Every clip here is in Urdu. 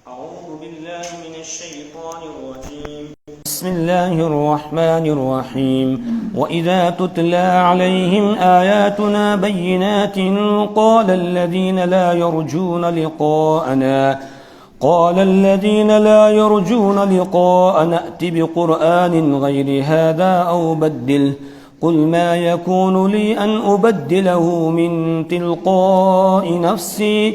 أعوذ بالله من الشيطان الرجيم بسم الله الرحمن الرحيم وإذا تتلى عليهم آياتنا بينات قال الذين لا يرجون لقاءنا ائت بقرآن غير هذا أو بدله قل ما يكون لي أن أبدله من تلقاء نفسي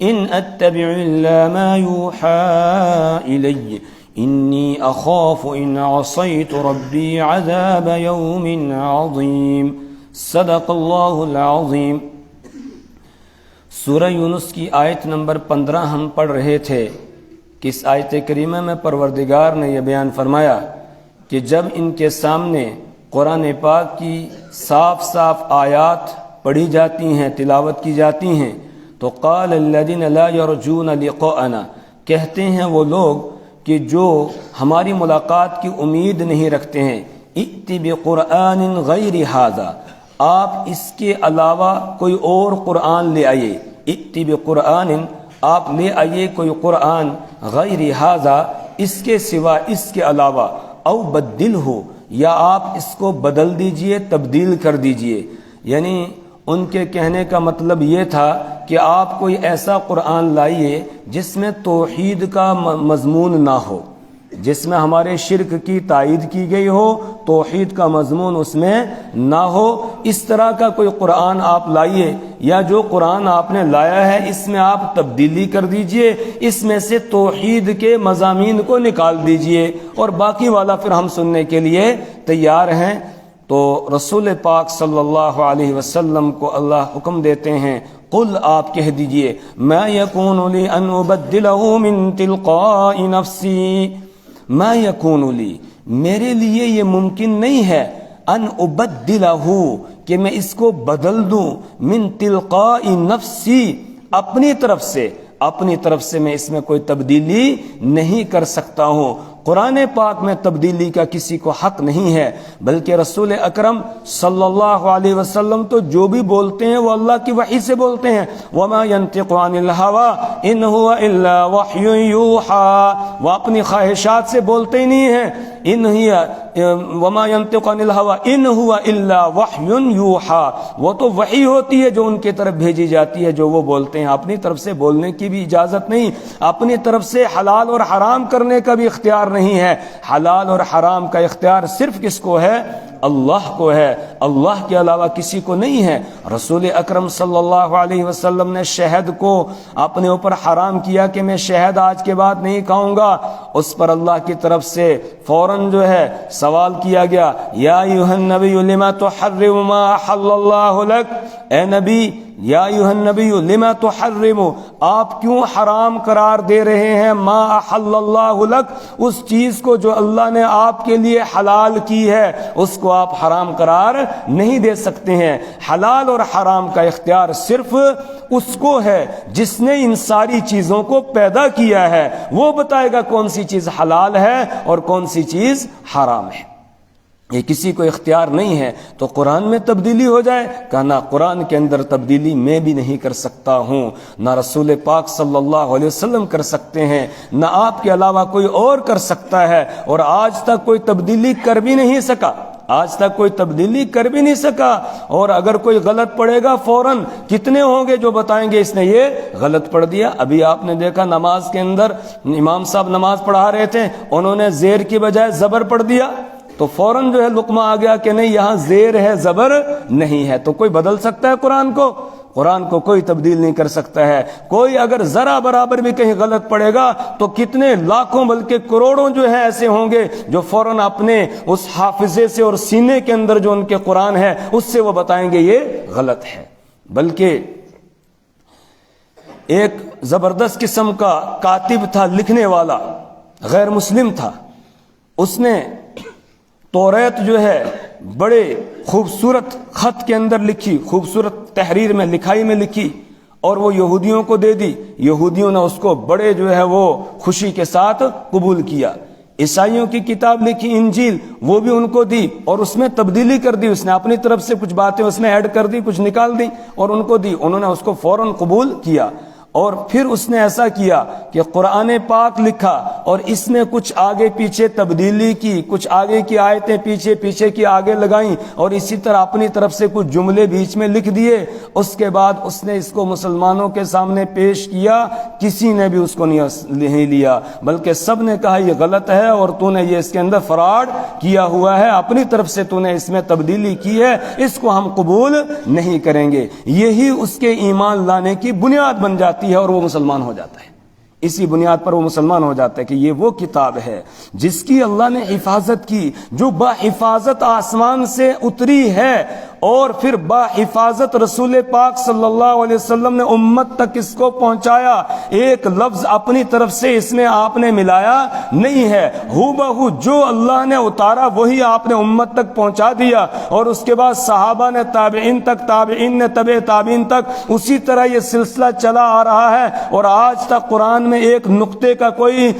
إن أتبع إلا ما يوحى إلي إني أخاف إن عصيت ربي عذاب يوم عظيم صدق اللہ العظیم۔ سورہ یونس کی آیت نمبر 15 ہم پڑھ رہے تھے کہ اس آیت کریمہ میں پروردگار نے یہ بیان فرمایا کہ جب ان کے سامنے قرآن پاک کی صاف صاف آیات پڑھی جاتی ہیں، تلاوت کی جاتی ہیں، تو قال الذین لا یرجون لقاءنا، کہتے ہیں وہ لوگ کہ جو ہماری ملاقات کی امید نہیں رکھتے ہیں، ائت بقرآن غیر ھذا، آپ اس کے علاوہ کوئی اور قرآن لے آئیے، ائت بقرآن، آپ لے آئیے کوئی قرآن غیر ھذا، اس کے سوا، اس کے علاوہ، او بدلہ، یا آپ اس کو بدل دیجئے، تبدیل کر دیجئے۔ یعنی ان کے کہنے کا مطلب یہ تھا کہ آپ کوئی ایسا قرآن لائیے جس میں توحید کا مضمون نہ ہو، جس میں ہمارے شرک کی تائید کی گئی ہو، توحید کا مضمون اس میں نہ ہو، اس طرح کا کوئی قرآن آپ لائیے، یا جو قرآن آپ نے لایا ہے اس میں آپ تبدیلی کر دیجئے، اس میں سے توحید کے مضامین کو نکال دیجئے، اور باقی والا پھر ہم سننے کے لیے تیار ہیں۔ تو رسول پاک صلی اللہ علیہ وسلم کو اللہ حکم دیتے ہیں، قل، آپ کہہ دیجئے، ما یکون لی ان ابدلہ من تلقاء نفسی، ما یکون لی، میرے لیے یہ ممکن نہیں ہے، ان ابدلہ، کہ میں اس کو بدل دوں، من تلقاء نفسی، اپنی طرف سے میں اس میں کوئی تبدیلی نہیں کر سکتا ہوں۔ قرآن پاک میں تبدیلی کا کسی کو حق نہیں ہے، بلکہ رسول اکرم صلی اللہ علیہ وسلم تو جو بھی بولتے ہیں وہ اللہ کی وحی سے بولتے ہیں، وما ينطق عن الهوى ان هو الا وحی یوحى، وہ اپنی خواہشات سے بولتے ہی نہیں ہیں، وما ينطق عن الهوى ان هو الا وحی یوحى، وہ تو وحی ہوتی ہے جو ان کی طرف بھیجی جاتی ہے، جو وہ بولتے ہیں، اپنی طرف سے بولنے کی بھی اجازت نہیں، اپنی طرف سے حلال اور حرام کرنے کا بھی اختیار نہیں ہے۔ حلال اور حرام کا اختیار صرف کس کو ہے؟ اللہ کو ہے، اللہ کے علاوہ کسی کو نہیں ہے۔ رسول اکرم صلی اللہ علیہ وسلم نے شہد کو اپنے اوپر حرام کیا کہ میں شہد آج کے بعد نہیں کھاؤں گا، اس پر اللہ کی طرف سے فوراً جو ہے سوال کیا گیا، یا ایھا النبی لما تحرم ما احل اللہ لک، اے نبی، یا ایھا النبی لما تحرم، آپ کیوں حرام قرار دے رہے ہیں، ما احل اللہ لک، اس چیز کو جو اللہ نے آپ کے لیے حلال کی ہے اس کو آپ حرام قرار نہیں دے سکتے ہیں۔ حلال اور حرام کا اختیار صرف اس کو ہے جس نے ان ساری چیزوں کو پیدا کیا ہے، وہ بتائے گا کون سی چیز حلال ہے اور کون سی چیز حرام ہے، یہ کسی کو اختیار نہیں ہے۔ تو قرآن میں تبدیلی ہو جائے، کہا نہ، قرآن کے اندر تبدیلی میں بھی نہیں کر سکتا ہوں، نہ رسول پاک صلی اللہ علیہ وسلم کر سکتے ہیں، نہ آپ کے علاوہ کوئی اور کر سکتا ہے، اور آج تک کوئی تبدیلی کر بھی نہیں سکا، اور اگر کوئی غلط پڑھے گا فوراً کتنے ہوں گے جو بتائیں گے اس نے یہ غلط پڑھ دیا۔ ابھی آپ نے دیکھا نماز کے اندر امام صاحب نماز پڑھا رہے تھے، انہوں نے زیر کی بجائے زبر پڑھ دیا، تو فوراً جو ہے لقمہ آ گیا کہ نہیں، یہاں زیر ہے، زبر نہیں ہے۔ تو کوئی بدل سکتا ہے قرآن کو کوئی تبدیل نہیں کر سکتا ہے۔ کوئی اگر ذرا برابر بھی کہیں غلط پڑے گا تو کتنے لاکھوں بلکہ کروڑوں جو ہے ایسے ہوں گے جو فوراً اپنے اس حافظے سے اور سینے کے اندر جو ان کے قرآن ہے اس سے وہ بتائیں گے یہ غلط ہے۔ بلکہ ایک زبردست قسم کا کاتب تھا، لکھنے والا، غیر مسلم تھا، اس نے توریت جو ہے بڑے خوبصورت خط کے اندر لکھی، خوبصورت تحریر میں، لکھائی میں لکھی، اور وہ یہودیوں کو دے دی۔ یہودیوں نے اس کو بڑے جو ہے وہ خوشی کے ساتھ قبول کیا۔ عیسائیوں کی کتاب لکھی انجیل، وہ بھی ان کو دی، اور اس میں تبدیلی کر دی، اس نے اپنی طرف سے کچھ باتیں اس میں ایڈ کر دی، کچھ نکال دی اور ان کو دی، انہوں نے اس کو فوراً قبول کیا۔ اور پھر اس نے ایسا کیا کہ قرآن پاک لکھا اور اس میں کچھ آگے پیچھے تبدیلی کی، کچھ آگے کی آیتیں پیچھے کی آگے لگائیں اور اسی طرح اپنی طرف سے کچھ جملے بیچ میں لکھ دیے۔ اس کے بعد اس نے اس کو مسلمانوں کے سامنے پیش کیا، کسی نے بھی اس کو نہیں لیا، بلکہ سب نے کہا یہ غلط ہے اور تو نے یہ اس کے اندر فراڈ کیا ہوا ہے، اپنی طرف سے تو نے اس میں تبدیلی کی ہے، اس کو ہم قبول نہیں کریں گے۔ یہی اس کے ایمان لانے کی بنیاد بن جاتی ہے اور وہ مسلمان ہو جاتا ہے۔ اسی بنیاد پر وہ مسلمان ہو جاتا ہے کہ یہ وہ کتاب ہے جس کی اللہ نے حفاظت کی، جو بحفاظت آسمان سے اتری ہے اور پھر بحفاظت رسول پاک صلی اللہ علیہ وسلم نے امت تک اس کو پہنچایا۔ ایک لفظ اپنی طرف سے اس میں آپ نے ملایا نہیں ہے، ہو بہو جو اللہ نے اتارا وہی آپ نے امت تک پہنچا دیا، اور اس کے بعد صحابہ نے تابعین تک، تابعین نے تبع تابعین تک، اسی طرح یہ سلسلہ چلا آ رہا ہے، اور آج تک قرآن میں ایک نقطے کا کوئی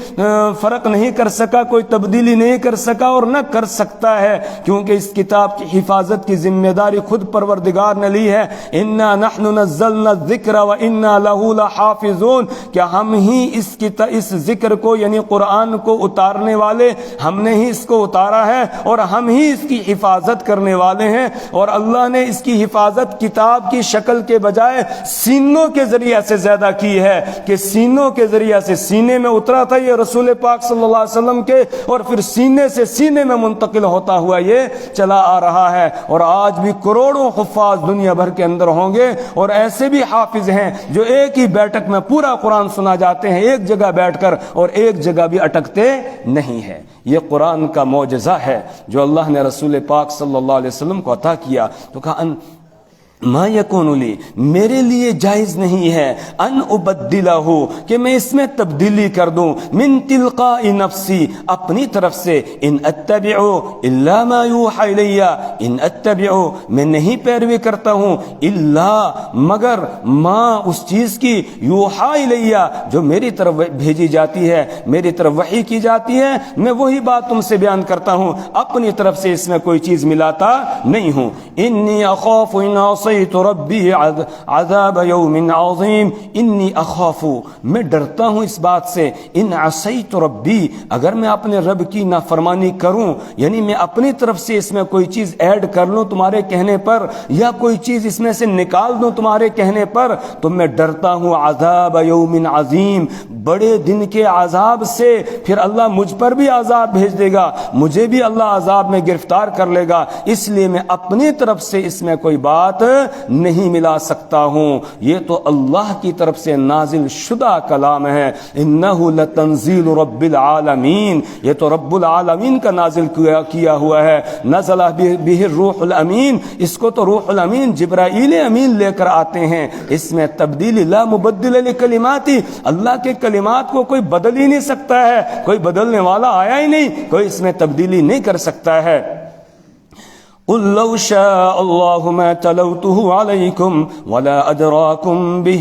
فرق نہیں کر سکا، کوئی تبدیلی نہیں کر سکا اور نہ کر سکتا ہے، کیونکہ اس کتاب کی حفاظت کی ذمہ داری خود پروردگار نے لی ہے۔ انا نحن نزلنا الذکر وانا له لحافظون، کہ ہم ہی اس ذکر کو یعنی قرآن کو اتارنے والے، ہم نے ہی اس کو اتارا ہے اور ہم ہی اس کی حفاظت کرنے والے ہیں۔ اور اللہ نے اس کی حفاظت کتاب کی شکل کے بجائے سینوں کے ذریعے سے زیادہ کی ہے، کہ سینوں کے ذریعے سے، سینے میں اترا تھا یہ رسول پاک صلی اللہ علیہ وسلم کے، اور پھر سینے سے سینے میں منتقل ہوتا ہوا یہ چلا آ رہا ہے۔ اور آج بھی کروڑوں حفاظ دنیا بھر کے اندر ہوں گے، اور ایسے بھی حافظ ہیں جو ایک ہی بیٹھک میں پورا قرآن سنا جاتے ہیں، ایک جگہ بیٹھ کر، اور ایک جگہ بھی اٹکتے نہیں ہیں۔ یہ قرآن کا معجزہ ہے جو اللہ نے رسول پاک صلی اللہ علیہ وسلم کو عطا کیا۔ تو کہا ما یکون لی، میرے لیے جائز نہیں ہے، ان ابدلہ، کہ میں اس میں تبدیلی کر دوں، من تلقاء نفسی، اپنی طرف سے، ان اتبع الا ما یوحی الی، ان اتبع، میں نہیں پیروی کرتا ہوں، الا، مگر، ما، اس چیز کی، یوحی الی، جو میری طرف بھیجی جاتی ہے، میری طرف وحی کی جاتی ہے، میں وہی بات تم سے بیان کرتا ہوں، اپنی طرف سے اس میں کوئی چیز ملاتا نہیں ہوں۔ انی اخاف ان عصیت ربی عذاب یوم عظیم، انی اخاف، میں ڈرتا ہوں اس بات سے، ان عصیت ربی، اگر میں اپنے رب کی نافرمانی کروں، یعنی میں اپنی طرف سے اس میں کوئی چیز ایڈ کر لوں تمہارے کہنے پر، یا کوئی چیز اس میں سے نکال دوں تمہارے کہنے پر، تو میں ڈرتا ہوں عذاب یوم عظیم، بڑے دن کے عذاب سے، پھر اللہ مجھ پر بھی عذاب بھیج دے گا، مجھے بھی اللہ عذاب میں گرفتار کر لے گا، اس لیے میں اپنی طرف سے اس میں کوئی بات نہیں ملا سکتا ہوں۔ یہ تو اللہ کی طرف سے نازل شدہ کلام ہے، انہ لتنزیل رب العالمین، یہ تو رب العالمین کا نازل کیا ہوا ہے، نزل بہ الروح الامین، اس کو تو روح الامین جبرائیل امین لے کر آتے ہیں، اس میں تبدیلی، لا مبدل لکلماتی، اللہ کے کلمات کو کوئی بدل ہی نہیں سکتا ہے، کوئی بدلنے والا آیا ہی نہیں، کوئی اس میں تبدیلی نہیں کر سکتا ہے۔ قل لو شاء اللہ ما تلوته علیکم ولا ادراکم بہ،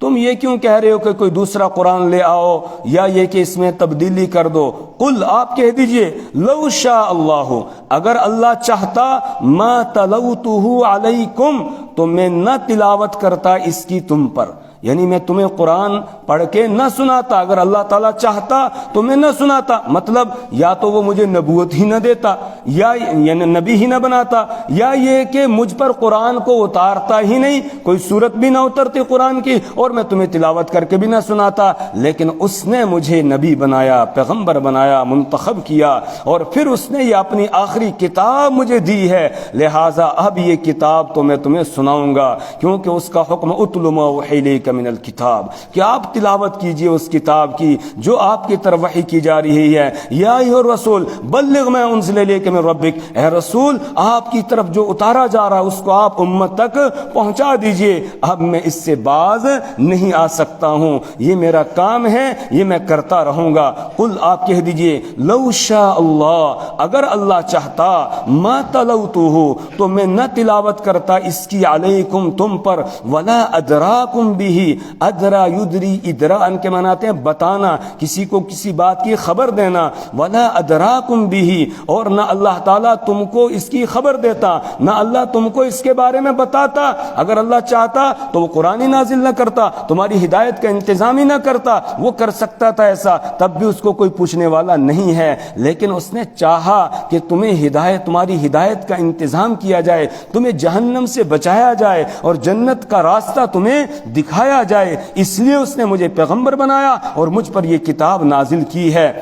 تم یہ کیوں کہہ رہے ہو کہ کوئی دوسرا قرآن لے آؤ یا یہ کہ اس میں تبدیلی کر دو؟ قل، آپ کہہ دیجئے، لو شاء اللہ، اگر اللہ چاہتا، ما تلوته علیکم، تو میں نہ تلاوت کرتا اس کی تم پر، یعنی میں تمہیں قرآن پڑھ کے نہ سناتا، اگر اللہ تعالیٰ چاہتا تو میں نہ سناتا، مطلب یا تو وہ مجھے نبوت ہی نہ دیتا، یا یعنی نبی ہی نہ بناتا، یا یہ کہ مجھ پر قرآن کو اتارتا ہی نہیں، کوئی صورت بھی نہ اترتی قرآن کی، اور میں تمہیں تلاوت کر کے بھی نہ سناتا، لیکن اس نے مجھے نبی بنایا، پیغمبر بنایا، منتخب کیا، اور پھر اس نے یہ اپنی آخری کتاب مجھے دی ہے، لہٰذا اب یہ کتاب تو میں تمہیں سناؤں گا، کیونکہ اس کا حکم اتل ما اوحی الیک من الکتاب، کہ آپ تلاوت کیجئے اس کتاب کی جو آپ کی طرف وحی کی جا رہی ہے، یا ایھا الرسول بلغ ما انزل الیک من ربک، اے رسول آپ کی طرف جو اتارا جا رہا اس کو آپ امت تک پہنچا دیجئے، اب میں اس سے باز نہیں آ سکتا ہوں، یہ میرا کام ہے، یہ میں کرتا رہوں گا۔ قل، آپ کہہ دیجئے، لو شاء اللہ، اگر اللہ چاہتا، ما تلوتہ، تو میں نہ تلاوت کرتا اس کی علیکم تم پر، ولا ادراکم بہ، بھی ادرا یدری، ادرا ان کے مناتے ہیں بتانا، کسی کو کسی بات کی خبر دینا، ولا ادراکم بھی، اور نہ اللہ تعالیٰ تم کو اس کی خبر دیتا، نہ اللہ تم کو اس کے بارے میں بتاتا۔ اگر اللہ چاہتا تو وہ قرآن ہی نازل نہ کرتا، تمہاری ہدایت کا انتظام ہی نہ کرتا، وہ کر سکتا تھا ایسا، تب بھی اس کو کوئی پوچھنے والا نہیں ہے، لیکن اس نے چاہا کہ تمہیں ہدایت، تمہاری ہدایت کا انتظام کیا جائے، تمہیں جہنم سے بچایا جائے اور جنت کا راستہ تمہیں دکھایا جائے، اس لیے اس نے مجھے پیغمبر بنایا اور مجھ پر یہ کتاب نازل کی ہے۔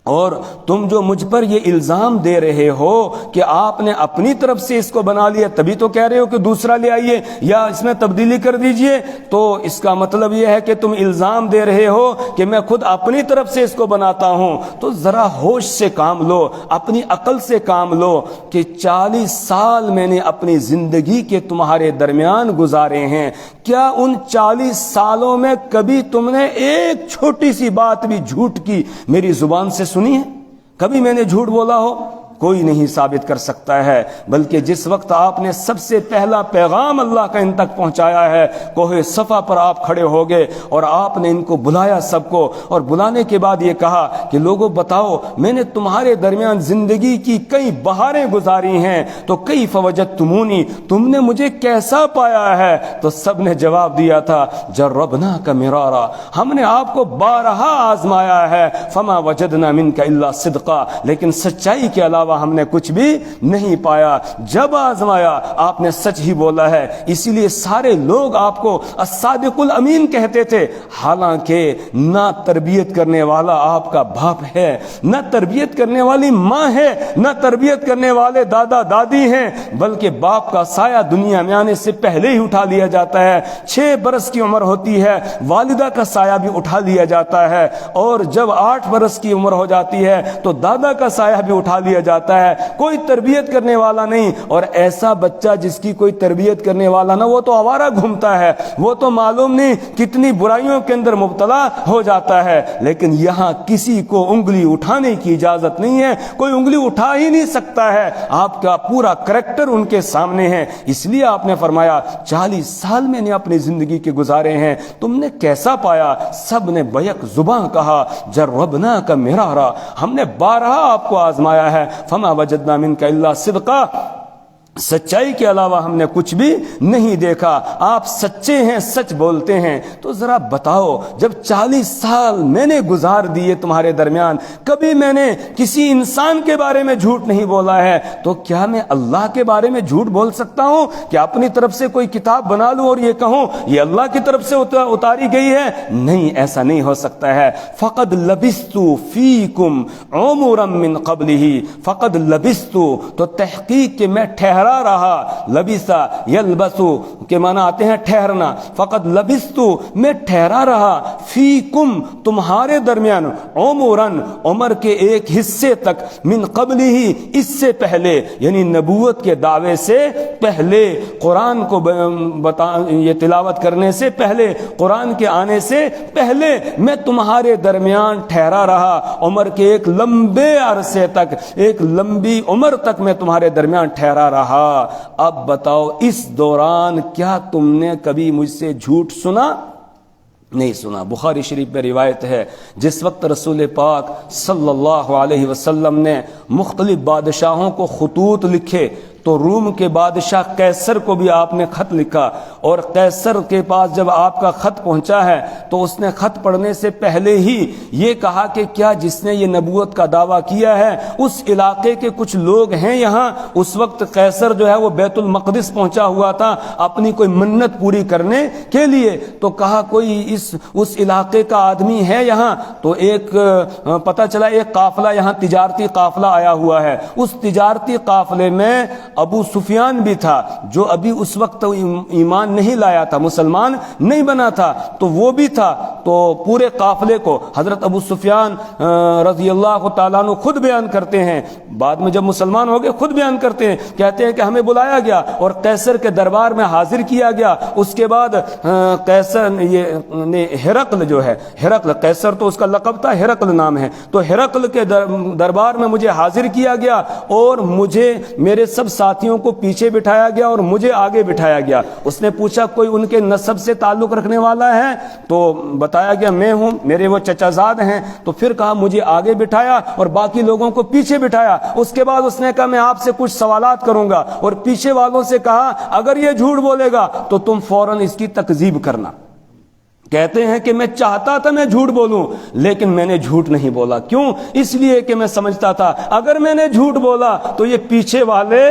اور تم جو مجھ پر یہ الزام دے رہے ہو کہ آپ نے اپنی طرف سے اس کو بنا لیا، تبھی تو کہہ رہے ہو کہ دوسرا لے آئیے یا اس میں تبدیلی کر دیجئے، تو اس کا مطلب یہ ہے کہ تم الزام دے رہے ہو کہ میں خود اپنی طرف سے اس کو بناتا ہوں۔ تو ذرا ہوش سے کام لو، اپنی عقل سے کام لو کہ 40 سال میں نے اپنی زندگی کے تمہارے درمیان گزارے ہیں، کیا ان 40 سالوں میں کبھی تم نے ایک چھوٹی سی بات بھی جھوٹ کی میری زبان سے سنی ہے؟ کبھی میں نے جھوٹ بولا ہو؟ کوئی نہیں ثابت کر سکتا ہے، بلکہ جس وقت آپ نے سب سے پہلا پیغام اللہ کا ان تک پہنچایا ہے، کوہ صفا پر آپ کھڑے ہو گئے اور آپ نے ان کو بلایا سب کو، اور بلانے کے بعد یہ کہا کہ لوگوں بتاؤ میں نے تمہارے درمیان زندگی کی کئی بہاریں گزاری ہیں، تو کیف وجدتمونی، تم نے مجھے کیسا پایا ہے؟ تو سب نے جواب دیا تھا جربناک مرارا، ہم نے آپ کو بارہا آزمایا ہے، فما وجدنا منک الا صدقا، لیکن سچائی کے علاوہ ہم نے کچھ بھی نہیں پایا۔ جب آزمایا آپ نے سچ ہی بولا ہے، اسی لیے سارے لوگ آپ کو الصادق الامین کہتے تھے، حالانکہ نہ تربیت کرنے والا آپ کا باپ ہے، نہ تربیت کرنے والی ماں ہے، نہ تربیت کرنے والے دادا دادی ہیں، بلکہ باپ کا سایہ دنیا میں آنے سے پہلے ہی اٹھا لیا جاتا ہے۔ 6 برس کی عمر ہوتی ہے، والدہ کا سایہ بھی اٹھا لیا جاتا ہے، اور جب 8 برس کی عمر ہو جاتی ہے تو دادا کا سایہ بھی اٹھا لیا جاتا ہے، کوئی تربیت کرنے والا نہیں۔ اور ایسا بچہ جس کی کوئی تربیت کرنے والا نہ، وہ تو آوارہ گھومتا ہے، وہ تو معلوم نہیں کتنی برائیوں کے اندر مبتلا ہو جاتا ہے۔ لیکن یہاں کسی کو انگلی اٹھانے کی اجازت نہیں ہے، کوئی انگلی اٹھا ہی نہیں سکتا ہے، آپ کا پورا کریکٹر ان کے سامنے ہے۔ اس لیے آپ نے فرمایا 40 سال میں نے اپنی زندگی کے گزارے ہیں، تم نے کیسا پایا؟ سب نے بیک زباں کہا جربناک مرارا، ہم نے بارہا آپ کو آزمایا ہے، فما وجدنا منک الا صدقا، سچائی کے علاوہ ہم نے کچھ بھی نہیں دیکھا، آپ سچے ہیں، سچ بولتے ہیں۔ تو ذرا بتاؤ، جب 40 سال میں نے گزار دیے تمہارے درمیان، کبھی میں نے کسی انسان کے بارے میں جھوٹ نہیں بولا ہے، تو کیا میں اللہ کے بارے میں جھوٹ بول سکتا ہوں کہ اپنی طرف سے کوئی کتاب بنا لوں اور یہ کہوں یہ اللہ کی طرف سے اتاری گئی ہے؟ نہیں، ایسا نہیں ہو سکتا ہے۔ فقد لبثت فیکم عمرا من قبلہ، فقد لبثت، تو تحقیق کہ میں ٹھہرا رہا، لبثا یلبسو کے معنی آتے ہیں ٹھہرنا، فقد لبثت، میں ٹھہرا رہا، فیکم، تمہارے درمیان، عمرن، عمر کے ایک حصے تک، من قبل ہی، اس سے پہلے، یعنی نبوت کے دعوے سے پہلے، قرآن کو یہ تلاوت کرنے سے پہلے، قرآن کے آنے سے پہلے میں تمہارے درمیان ٹھہرا رہا، عمر کے ایک لمبے عرصے تک، ایک لمبی عمر تک میں تمہارے درمیان ٹھہرا رہا۔ اب بتاؤ اس دوران کیا تم نے کبھی مجھ سے جھوٹ سنا؟ نہیں سنا۔ بخاری شریف میں روایت ہے، جس وقت رسول پاک صلی اللہ علیہ وسلم نے مختلف بادشاہوں کو خطوط لکھے تو روم کے بادشاہ قیصر کو بھی آپ نے خط لکھا، اور قیصر کے پاس جب آپ کا خط پہنچا ہے تو اس نے خط پڑھنے سے پہلے ہی یہ کہا کہ کیا جس نے یہ نبوت کا دعویٰ کیا ہے اس علاقے کے کچھ لوگ ہیں یہاں؟ اس وقت قیصر جو ہے وہ بیت المقدس پہنچا ہوا تھا اپنی کوئی منت پوری کرنے کے لیے، تو کہا کوئی اس علاقے کا آدمی ہے یہاں؟ تو ایک پتہ چلا ایک قافلہ یہاں تجارتی قافلہ آیا ہوا ہے، اس تجارتی قافلے میں ابو سفیان بھی تھا جو ابھی اس وقت ایمان نہیں لایا تھا، مسلمان نہیں بنا تھا، تو وہ بھی تھا۔ تو پورے قافلے کو حضرت ابو سفیان رضی اللہ تعالیٰ عنہ خود بیان کرتے ہیں، بعد میں جب مسلمان ہو گئے خود بیان کرتے ہیں، کہتے ہیں کہ ہمیں بلایا گیا اور قیصر کے دربار میں حاضر کیا گیا۔ اس کے بعد قیصر نے ہرقل جو ہے، ہرقل قیصر تو اس کا لقب تھا، ہرقل نام ہے، تو ہرقل کے دربار میں مجھے حاضر کیا گیا اور مجھے میرے سب ساتھیوں کو پیچھے بٹھایا گیا اور مجھے آگے بٹھایا گیا۔ اس نے پوچھا کوئی ان کے نسب سے تعلق رکھنے والا ہے؟ تو بتایا گیا میں ہوں، میرے وہ چچا زاد ہیں۔ تو پھر کہا مجھے آگے بٹھایا اور باقی لوگوں کو پیچھے بٹھایا۔ اس کے بعد اس نے کہا میں آپ سے کچھ سوالات کروں گا، اور پیچھے والوں سے کہا اگر یہ جھوٹ بولے گا تو تم فوراً اس کی تکذیب کرنا۔ کہتے ہیں کہ میں چاہتا تھا میں جھوٹ بولوں، لیکن میں نے جھوٹ نہیں بولا۔ کیوں؟ اس لیے کہ میں سمجھتا تھا اگر میں نے جھوٹ بولا تو یہ پیچھے والے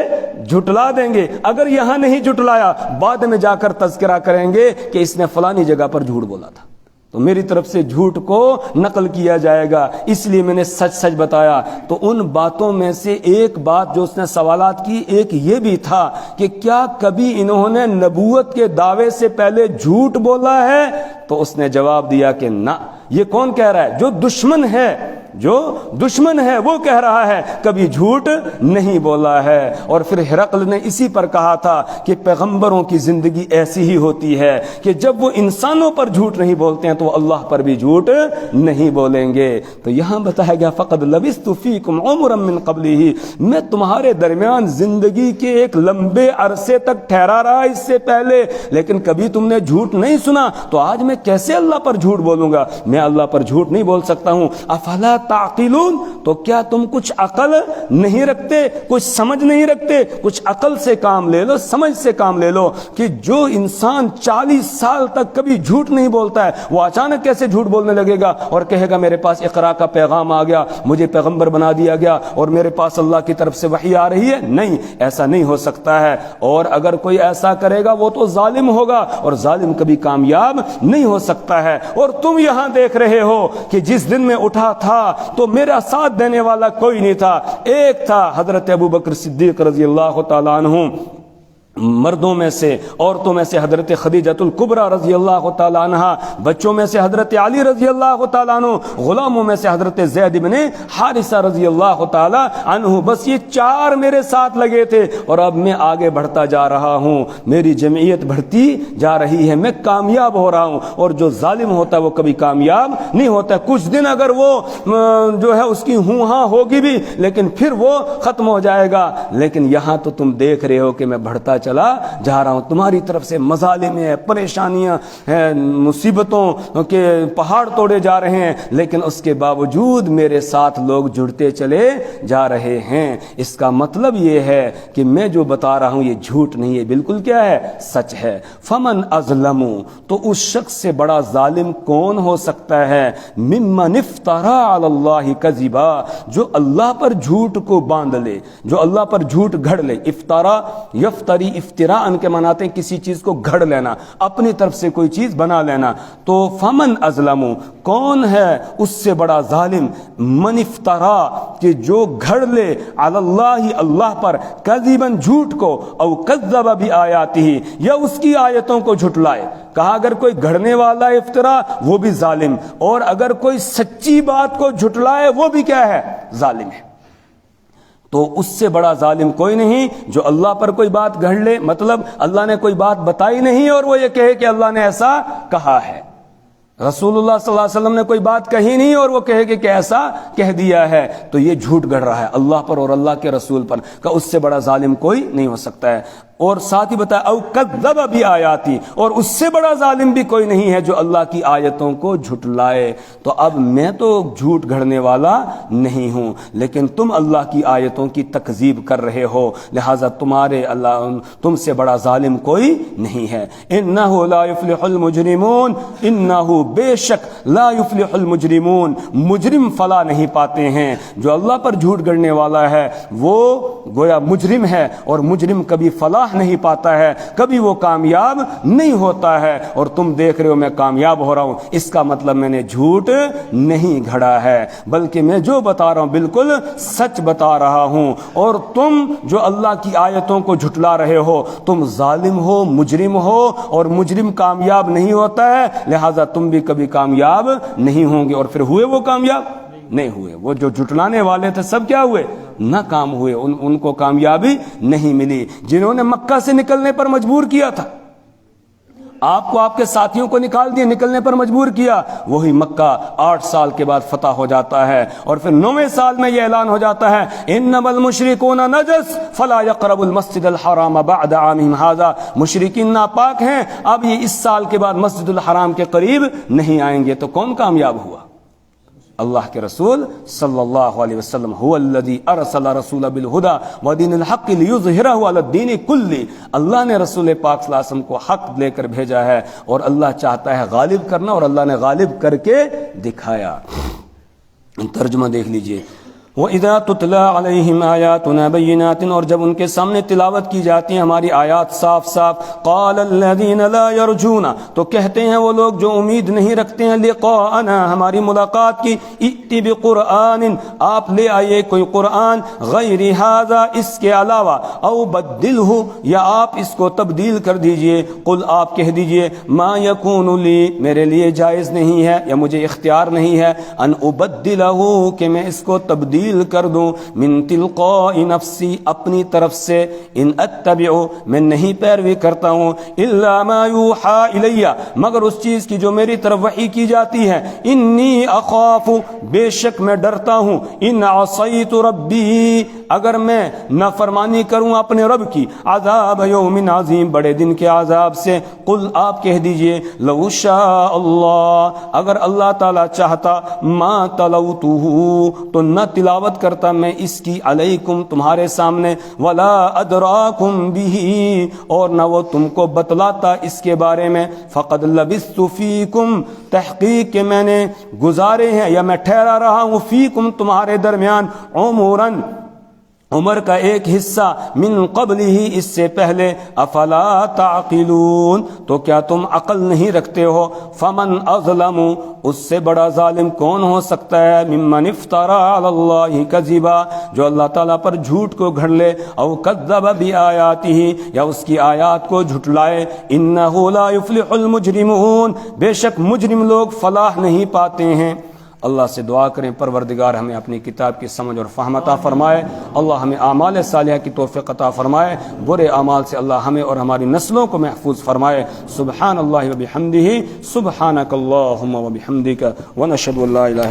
جھٹلا دیں گے، اگر یہاں نہیں جھٹلایا بعد میں جا کر تذکرہ کریں گے کہ اس نے فلانی جگہ پر جھوٹ بولا تھا، تو میری طرف سے جھوٹ کو نقل کیا جائے گا، اس لیے میں نے سچ سچ بتایا۔ تو ان باتوں میں سے ایک بات جو اس نے سوالات کی، ایک یہ بھی تھا کہ کیا کبھی انہوں نے نبوت کے دعوے سے پہلے جھوٹ بولا ہے؟ تو اس نے جواب دیا کہ نہ۔ یہ کون کہہ رہا ہے؟ جو دشمن ہے وہ کہہ رہا ہے کبھی جھوٹ نہیں بولا ہے۔ اور پھر ہرقل نے اسی پر کہا تھا کہ پیغمبروں کی زندگی ایسی ہی ہوتی ہے کہ جب وہ انسانوں پر جھوٹ نہیں بولتے ہیں تو وہ اللہ پر بھی جھوٹ نہیں بولیں گے۔ تو یہاں بتایا گیا فقد لبثت فیکم عمرا من قبلہ، میں تمہارے درمیان زندگی کے ایک لمبے عرصے تک ٹھہرا رہا اس سے پہلے، لیکن کبھی تم نے جھوٹ نہیں سنا، تو آج میں کیسے اللہ پر جھوٹ بولوں گا؟ میں اللہ پر جھوٹ نہیں بول سکتا ہوں۔ افلا تعقلون، تو کیا تم کچھ عقل نہیں رکھتے، کچھ سمجھ نہیں رکھتے؟ کچھ عقل سے کام لے لو، سمجھ سے کام لے لو کہ جو انسان 40 سال تک کبھی جھوٹ نہیں بولتا ہے وہ اچانک کیسے جھوٹ بولنے لگے گا اور کہے گا میرے پاس اقرا کا پیغام آ گیا، مجھے پیغمبر بنا دیا گیا اور میرے پاس اللہ کی طرف سے وحی آ رہی ہے؟ نہیں، ایسا نہیں ہو سکتا ہے۔ اور اگر کوئی ایسا کرے گا وہ تو ظالم ہوگا، اور ظالم کبھی کامیاب نہیں ہو سکتا ہے۔ اور تم یہاں دیکھ رہے ہو کہ جس دن میں اٹھا تھا تو میرا ساتھ دینے والا کوئی نہیں تھا، ایک تھا حضرت ابوبکر صدیق رضی اللہ تعالیٰ عنہ، مردوں میں سے، عورتوں میں سے حضرت خدیجۃ الکبریٰ رضی اللہ تعالیٰ عنہ، بچوں میں سے حضرت علی رضی اللہ تعالیٰ عنہ، غلاموں میں سے حضرت زید بن حارثہ رضی اللہ تعالیٰ عنہ۔ بس یہ 4 میرے ساتھ لگے تھے، اور اب میں آگے بڑھتا جا رہا ہوں، میری جمعیت بڑھتی جا رہی ہے، میں کامیاب ہو رہا ہوں۔ اور جو ظالم ہوتا ہے وہ کبھی کامیاب نہیں ہوتا، کچھ دن اگر وہ جو ہے اس کی ہوں ہاں ہوگی بھی، لیکن پھر وہ ختم ہو جائے گا۔ لیکن یہاں تو تم دیکھ رہے ہو کہ میں بڑھتا چلا جا رہا ہوں، تمہاری طرف سے مظالم ہیں، پریشانیاں ہیں، مصیبتوں کے پہاڑ توڑے جا رہے ہیں، لیکن اس کے باوجود میرے ساتھ لوگ جڑتے چلے جا رہے ہیں۔ اس کا مطلب یہ ہے کہ میں جو بتا رہا ہوں یہ جھوٹ نہیں ہے، بالکل کیا ہے؟ سچ ہے۔ فمن اظلم، تو اس شخص سے بڑا ظالم کون ہو سکتا ہے؟ ممن افترا علی اللہ کذبا، جو اللہ پر جھوٹ کو باندھ لے، جو اللہ پر جھوٹ گھڑ لے۔ افترا یفتری، افتراء کے مناتے ہیں کسی چیز کو گھڑ لینا، اپنی طرف سے کوئی چیز بنا لینا۔ تو فمن اظلم، کون ہے اس سے بڑا ظالم؟ من افترا، کہ جو گھڑ لے علی اللہ، اللہ پر، کذبا، جھوٹ کو، او کذب بآیاتہ، یا اس کی آیتوں کو جھٹلائے۔ کہا اگر کوئی گھڑنے والا افترا وہ بھی ظالم، اور اگر کوئی سچی بات کو جھٹلائے وہ بھی کیا ہے؟ ظالم ہے۔ تو اس سے بڑا ظالم کوئی نہیں جو اللہ پر کوئی بات گھڑ لے، مطلب اللہ نے کوئی بات بتائی نہیں اور وہ یہ کہے کہ اللہ نے ایسا کہا ہے۔ رسول اللہ صلی اللہ علیہ وسلم نے کوئی بات کہی نہیں اور وہ کہے کہ ایسا کہہ دیا ہے، تو یہ جھوٹ گڑھ رہا ہے اللہ پر اور اللہ کے رسول پر، کہ اس سے بڑا ظالم کوئی نہیں ہو سکتا ہے۔ اور ساتھ ہی بتایا او کذب بآیاتی، اور اس سے بڑا ظالم بھی کوئی نہیں ہے جو اللہ کی آیتوں کو جھٹلائے۔ تو اب میں تو جھوٹ گھڑنے والا نہیں ہوں، لیکن تم اللہ کی آیتوں کی تکذیب کر رہے ہو، لہذا تم سے بڑا ظالم کوئی نہیں ہے۔ انہ لا یفلح المجرمون، انہ بے شک لا یفلح المجرمون، مجرم فلاح نہیں پاتے ہیں۔ جو اللہ پر جھوٹ گڑنے والا ہے وہ گویا مجرم ہے، اور مجرم کبھی فلاح فلاح نہیں پاتا ہے، کبھی وہ کامیاب نہیں ہوتا ہے، اور تم دیکھ رہے ہو میں کامیاب ہو رہا ہوں، اس کا مطلب میں نے جھوٹ نہیں گھڑا ہے، بلکہ میں جو بتا رہا ہوں بالکل سچ بتا رہا ہوں۔ اور تم جو اللہ کی آیتوں کو جھٹلا رہے ہو، تم ظالم ہو، مجرم ہو، اور مجرم کامیاب نہیں ہوتا ہے، لہذا تم بھی کبھی کامیاب نہیں ہوں گے۔ اور پھر ہوئے وہ کامیاب نہیں ہوئے، وہ جو جھٹلانے والے تھے سب کیا ہوئے؟ ناکام ہوئے، ان کو کامیابی نہیں ملی۔ جنہوں نے مکہ سے نکلنے پر مجبور کیا تھا، آپ کو آپ کے ساتھیوں کو نکال دیا، نکلنے پر مجبور کیا، وہی مکہ 8 سال کے بعد فتح ہو جاتا ہے، اور پھر 9ویں سال میں یہ اعلان ہو جاتا ہے انما المشرکون نجس فلا يقربوا المسجد الحرام بعد عامهم هذا، مشرکین ناپاک ہیں، اب یہ اس سال کے بعد مسجد الحرام کے قریب نہیں آئیں گے۔ تو کون کامیاب ہوا؟ اللہ کے رسول صلی اللہ علیہ وسلم، هو الذی ارسل رسول بالهدى ودین الحق لیظہرہ علی الدین کلہ، اللہ نے رسول پاک صلی اللہ علیہ وسلم کو حق لے کر بھیجا ہے، اور اللہ چاہتا ہے غالب کرنا، اور اللہ نے غالب کر کے دکھایا۔ ترجمہ دیکھ لیجئے، وَإِذَا تُتْلَى عَلَيْهِمْ آيَاتُنَا بَيِّنَاتٍ، اور جب ان کے سامنے تلاوت کی جاتی ہیں ہماری آیات صاف صاف، قَالَ الَّذِينَ لَا يَرْجُونَ، تو کہتے ہیں وہ لوگ جو امید نہیں رکھتے ہیں لِقَاءَنَا، ہماری ملاقات کی، ائْتِ بِقُرْآنٍ، آپ لے آئیے کوئی قرآن، غَيْرِ هَذَا، اس کے علاوہ، أَوْ بَدِّلْهُ، یا آپ اس کو تبدیل کر دیجئے، قل آپ کہہ دیجئے، مَا يَكُونُ لِي، میرے لیے جائز نہیں ہے یا مجھے اختیار نہیں ہے، أَنْ أُبَدِّلَهُ، کہ میں اس کو تبدیل کر دوں، من تلقاء نفسی، اپنی طرف سے، ان اتبع، میں نہیں پیروی کرتا ہوں، الا ما یوحى الی، مگر اس چیز کی جو میری طرف وحی کی جاتی ہے، انی اخاف، بے شک میں ڈرتا ہوں، ان عصیت ربی، اگر میں نافرمانی کروں اپنے رب کی، عذاب یوم عظیم، بڑے دن کے عذاب سے۔ قل آپ کہہ دیجئے، لو شاء اللہ، اگر اللہ تعالی چاہتا، ما تلوتہ، تو نہ تلاوت کرتا میں اس کی، علیکم تمہارے سامنے، ولا ادراکم بھی، اور نہ وہ تم کو بتلاتا اس کے بارے میں، فقد لبثت فیکم، تحقیق کہ میں نے گزارے ہیں یا میں ٹھہرا رہا ہوں، فیکم تمہارے درمیان، عمرن، عمر کا ایک حصہ، من قبل ہی، اس سے پہلے، افلا تعقلون، تو کیا تم عقل نہیں رکھتے ہو، فمن اظلم، اس سے بڑا ظالم کون ہو سکتا ہے، ممن افترى علی اللہ کذبا، جو اللہ تعالیٰ پر جھوٹ کو گھڑ لے، او کذب بآیاتہ، یا اس کی آیات کو جھٹلائے، انہ لا یفلح المجرمون، بے شک مجرم لوگ فلاح نہیں پاتے ہیں۔ اللہ سے دعا کریں پروردگار ہمیں اپنی کتاب کی سمجھ اور فہم عطا فرمائے، اللہ ہمیں اعمال صالحہ کی توفیق عطا فرمائے، برے اعمال سے اللہ ہمیں اور ہماری نسلوں کو محفوظ فرمائے۔ سبحان اللہ و بحمدہ، سبحانک اللہم و بحمدک، ونشہد ان لا الہ